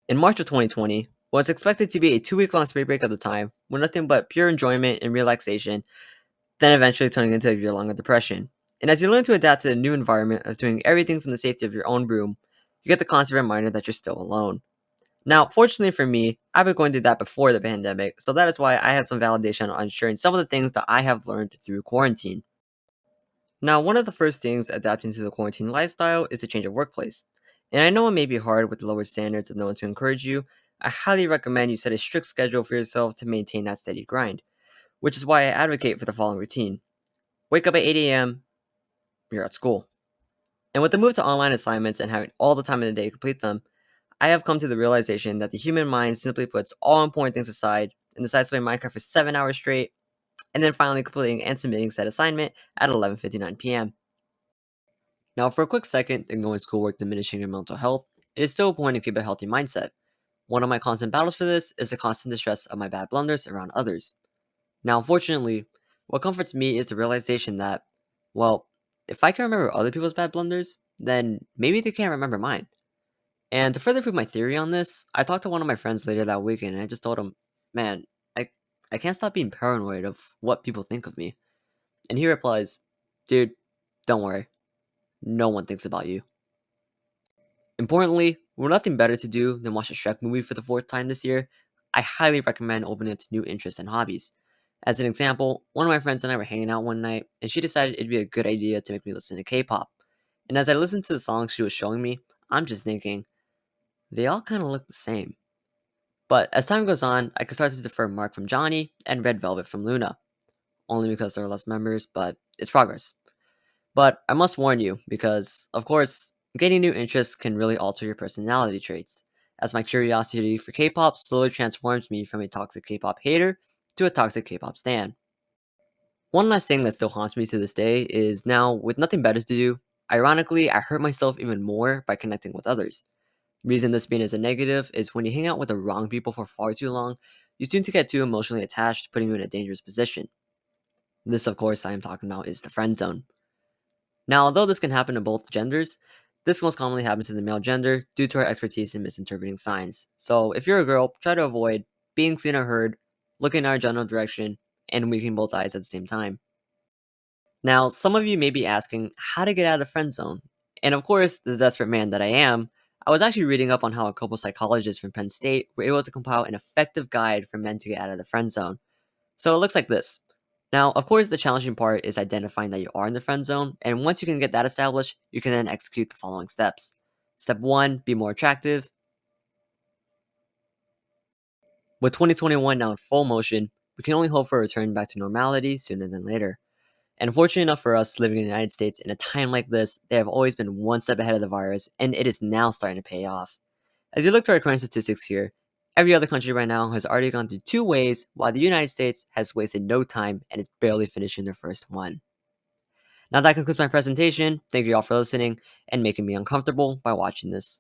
In March of 2020, what was expected to be a 2 week long spring break at the time, were nothing but pure enjoyment and relaxation, then eventually turning into a year long depression. And as you learn to adapt to the new environment of doing everything from the safety of your own room, you get the constant reminder that you're still alone. Now, fortunately for me, I've been going through that before the pandemic, so that is why I have some validation on sharing some of the things that I have learned through quarantine. Now, one of the first things adapting to the quarantine lifestyle is to change of workplace. And I know it may be hard with the lower standards of no one to encourage you. I highly recommend you set a strict schedule for yourself to maintain that steady grind, which is why I advocate for the following routine. Wake up at 8 a.m., you're at school. And with the move to online assignments and having all the time in the day to complete them, I have come to the realization that the human mind simply puts all important things aside and decides to play Minecraft for 7 hours straight, and then finally completing and submitting said assignment at 11:59 p.m. Now, for a quick second, ignoring schoolwork diminishing your mental health, it is still important to keep a healthy mindset. One of my constant battles for this is the constant distress of my bad blunders around others. Now, unfortunately, what comforts me is the realization that, well, if I can remember other people's bad blunders, then maybe they can't remember mine. And to further prove my theory on this, I talked to one of my friends later that weekend and I just told him, man, I, I can't stop being paranoid of what people think of me. And he replies, dude, don't worry. No one thinks about you. Importantly, with nothing better to do than watch a Shrek movie for the fourth time this year, I highly recommend opening up to new interests and hobbies. As an example, one of my friends and I were hanging out one night, and she decided it'd be a good idea to make me listen to K-pop. And as I listened to the songs she was showing me, I'm just thinking, they all kind of look the same. But as time goes on, I could start to defer Mark from Johnny and Red Velvet from Luna, only because there are less members, but it's progress. But I must warn you, because, of course, gaining new interests can really alter your personality traits, as my curiosity for K pop slowly transforms me from a toxic K pop hater to a toxic K pop stan. One last thing that still haunts me to this day is now, with nothing better to do, ironically, I hurt myself even more by connecting with others. Reason this being as a negative is when you hang out with the wrong people for far too long, you seem to get too emotionally attached, putting you in a dangerous position. This, of course, I am talking about is the friend zone. Now, although this can happen to both genders, this most commonly happens to the male gender due to our expertise in misinterpreting signs. So, if you're a girl, try to avoid being seen or heard, looking in our general direction, and winking both eyes at the same time. Now, some of you may be asking how to get out of the friend zone. And of course, the desperate man that I am, I was actually reading up on how a couple psychologists from Penn State were able to compile an effective guide for men to get out of the friend zone. So it looks like this. Now, of course, the challenging part is identifying that you are in the friend zone, and once you can get that established, you can then execute the following steps. Step 1, be more attractive. With 2021 now in full motion, we can only hope for a return back to normality sooner than later. And fortunate enough for us living in the United States in a time like this, they have always been one step ahead of the virus, and it is now starting to pay off. As you look to our current statistics here, every other country right now has already gone through 2 waves, while the United States has wasted no time and is barely finishing their first one. Now that concludes my presentation. Thank you all for listening and making me uncomfortable by watching this.